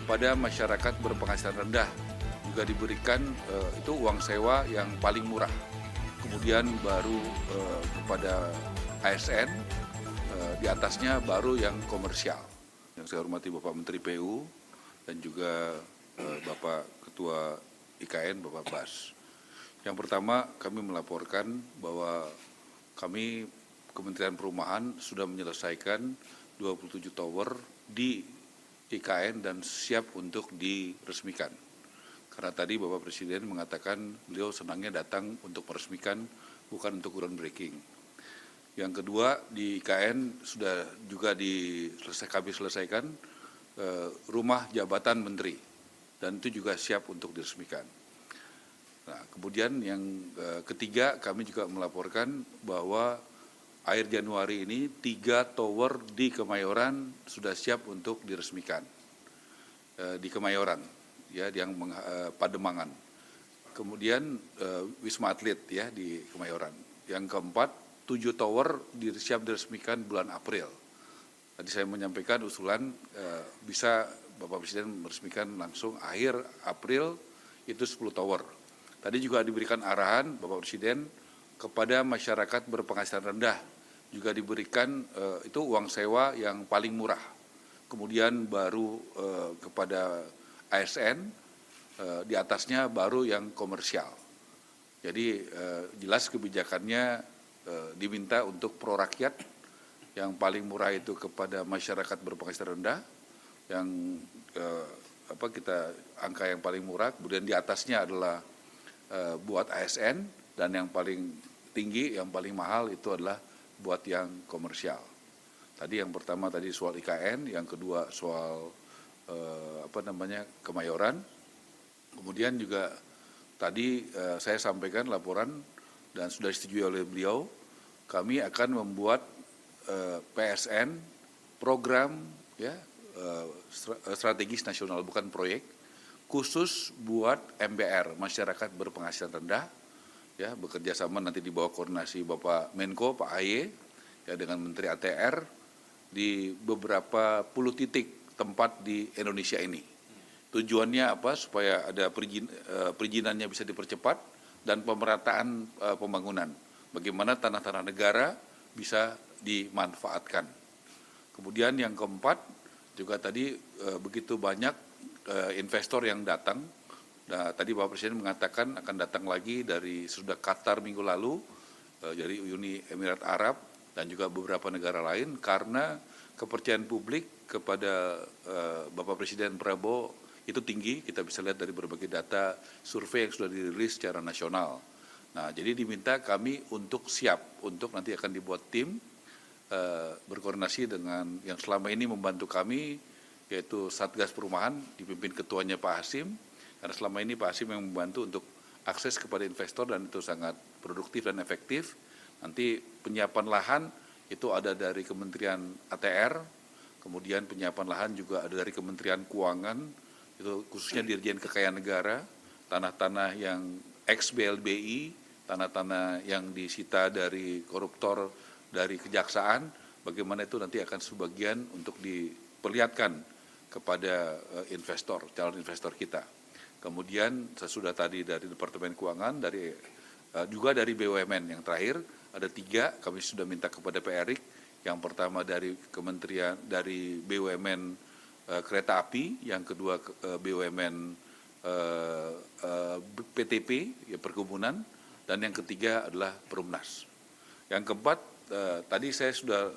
kepada masyarakat berpenghasilan rendah juga diberikan itu uang sewa yang paling murah. Kemudian baru kepada ASN, di atasnya baru yang komersial. Yang saya hormati Bapak Menteri PU dan juga Bapak Ketua IKN, Bapak Bas. Yang pertama, kami melaporkan bahwa kami Kementerian Perumahan sudah menyelesaikan 27 tower di IKN dan siap untuk diresmikan. Karena tadi Bapak Presiden mengatakan beliau senangnya datang untuk meresmikan, bukan untuk groundbreaking. Yang kedua, di IKN sudah juga kami selesaikan rumah jabatan menteri, dan itu juga siap untuk diresmikan. Nah, kemudian yang ketiga, kami juga melaporkan bahwa akhir Januari ini 3 tower di Kemayoran sudah siap untuk diresmikan. Di Kemayoran, ya, yang Pademangan. Kemudian Wisma Atlet, ya, di Kemayoran. Yang keempat, 7 tower siap diresmikan bulan April. Tadi saya menyampaikan usulan bisa Bapak Presiden meresmikan langsung akhir April itu 10 tower. Tadi juga diberikan arahan Bapak Presiden kepada masyarakat berpenghasilan rendah juga diberikan itu uang sewa yang paling murah. Kemudian baru kepada ASN, di atasnya baru yang komersial. Jadi jelas kebijakannya diminta untuk pro rakyat, yang paling murah itu kepada masyarakat berpenghasilan rendah, yang angka yang paling murah, kemudian di atasnya adalah buat ASN, dan yang paling tinggi, yang paling mahal itu adalah buat yang komersial. Tadi yang pertama tadi soal IKN, yang kedua soal Kemayoran. Kemudian juga tadi saya sampaikan laporan dan sudah disetujui oleh beliau, kami akan membuat PSN program, ya, strategis nasional, bukan proyek, khusus buat MBR, masyarakat berpenghasilan rendah, ya, bekerja sama nanti di bawah koordinasi Bapak Menko, Pak AY, ya, dengan Menteri ATR di beberapa puluh titik tempat di Indonesia ini. Tujuannya apa? Supaya ada perizinannya bisa dipercepat dan pemerataan pembangunan. Bagaimana tanah-tanah negara bisa dimanfaatkan. Kemudian yang keempat, juga tadi begitu banyak investor yang datang. Nah, tadi Bapak Presiden mengatakan akan datang lagi dari sudah Qatar minggu lalu, dari Uni Emirat Arab dan juga beberapa negara lain, karena kepercayaan publik kepada Bapak Presiden Prabowo itu tinggi. Kita bisa lihat dari berbagai data survei yang sudah dirilis secara nasional. Nah, jadi diminta kami untuk siap, untuk nanti akan dibuat tim berkoordinasi dengan yang selama ini membantu kami, yaitu Satgas Perumahan, dipimpin ketuanya Pak Hasim, karena selama ini Pak Hasim yang membantu untuk akses kepada investor dan itu sangat produktif dan efektif. Nanti penyiapan lahan itu ada dari Kementerian ATR, kemudian penyiapan lahan juga ada dari Kementerian Keuangan, itu khususnya Dirjen Kekayaan Negara, tanah-tanah yang ex-BLBI, tanah-tanah yang disita dari koruptor dari kejaksaan, bagaimana itu nanti akan sebagian untuk diperlihatkan kepada investor, calon investor kita. Kemudian sesudah tadi dari Departemen Keuangan, juga dari BUMN yang terakhir, ada 3, kami sudah minta kepada Pak Erik. Yang pertama dari Kementerian, dari BUMN Kereta Api, yang kedua BUMN PTP, ya, Perkebunan, dan yang ketiga adalah Perumnas. Yang keempat, tadi saya sudah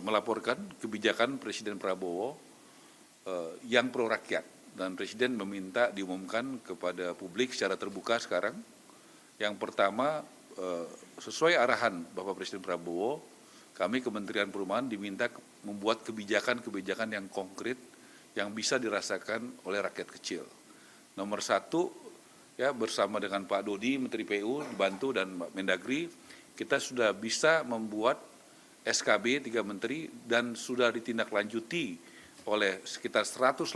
melaporkan kebijakan Presiden Prabowo yang pro rakyat, dan Presiden meminta diumumkan kepada publik secara terbuka sekarang. Yang pertama, sesuai arahan Bapak Presiden Prabowo, kami Kementerian Perumahan diminta membuat kebijakan-kebijakan yang konkret yang bisa dirasakan oleh rakyat kecil. Nomor 1, ya, bersama dengan Pak Dodi, Menteri PU, dibantu dan Mbak Mendagri, kita sudah bisa membuat SKB 3 menteri dan sudah ditindaklanjuti oleh sekitar 180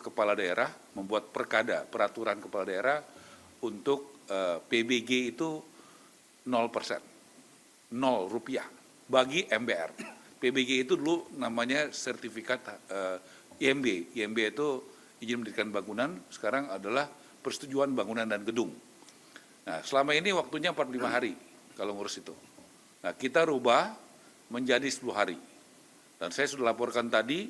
kepala daerah membuat peraturan kepala daerah untuk PBG itu 0%, 0 rupiah bagi MBR. PBG itu dulu namanya sertifikat IMB. IMB itu izin mendirikan bangunan, sekarang adalah persetujuan bangunan dan gedung. Nah, selama ini waktunya 45 hari kalau ngurus itu. Nah, kita rubah menjadi 10 hari. Dan saya sudah laporkan tadi,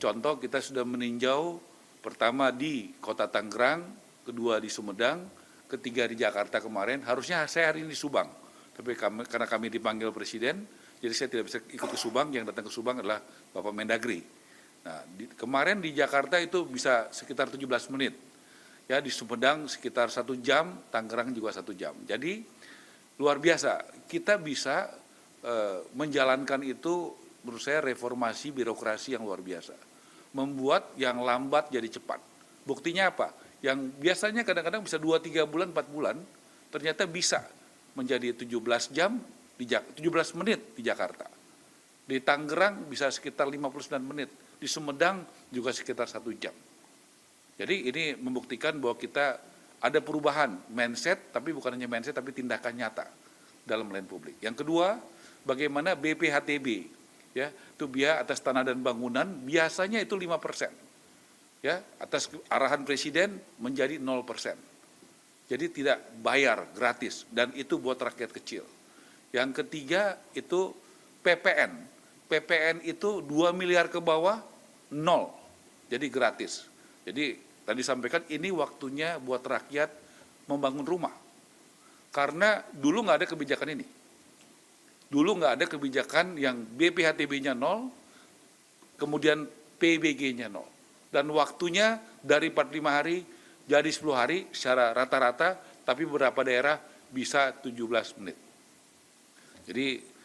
contoh kita sudah meninjau pertama di Kota Tangerang, kedua di Sumedang, ketiga di Jakarta kemarin. Harusnya saya hari ini di Subang, tapi karena kami dipanggil Presiden, jadi saya tidak bisa ikut ke Subang. Yang datang ke Subang adalah Bapak Mendagri. Nah, kemarin di Jakarta itu bisa sekitar 17 menit. Ya, di Sumedang sekitar 1 jam, Tangerang juga 1 jam. Jadi luar biasa, kita bisa menjalankan itu, menurut saya reformasi birokrasi yang luar biasa. Membuat yang lambat jadi cepat. Buktinya apa? Yang biasanya kadang-kadang bisa 2-3 bulan, 4 bulan, ternyata bisa menjadi 17 jam, 17 menit di Jakarta. Di Tangerang bisa sekitar 59 menit. Di Sumedang juga sekitar 1 jam. Jadi ini membuktikan bahwa kita ada perubahan mindset, tapi bukan hanya mindset, tapi tindakan nyata dalam melayani publik. Yang kedua, bagaimana BPHTB, ya, itu biaya atas tanah dan bangunan biasanya itu 5%, ya, atas arahan Presiden menjadi 0%. Jadi tidak bayar, gratis, dan itu buat rakyat kecil. Yang ketiga itu PPN. PPN itu 2 miliar ke bawah, 0, jadi gratis. Jadi tadi sampaikan ini waktunya buat rakyat membangun rumah. Karena dulu nggak ada kebijakan ini. Dulu nggak ada kebijakan yang BPHTB-nya 0, kemudian PBG-nya 0. Dan waktunya dari 45 hari jadi 10 hari secara rata-rata, tapi beberapa daerah bisa 17 menit. Jadi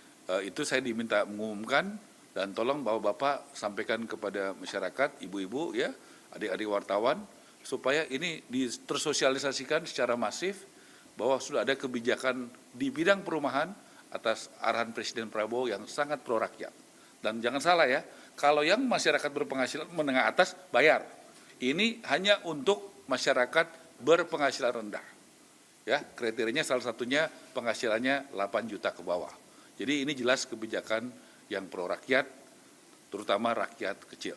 itu saya diminta mengumumkan, dan tolong Bapak-Bapak sampaikan kepada masyarakat, ibu-ibu, ya, adik-adik wartawan, supaya ini tersosialisasikan secara masif bahwa sudah ada kebijakan di bidang perumahan atas arahan Presiden Prabowo yang sangat pro rakyat. Dan jangan salah ya, kalau yang masyarakat berpenghasilan menengah atas bayar. Ini hanya untuk masyarakat berpenghasilan rendah. Ya, kriterianya salah satunya penghasilannya 8 juta ke bawah. Jadi ini jelas kebijakan yang pro rakyat, terutama rakyat kecil.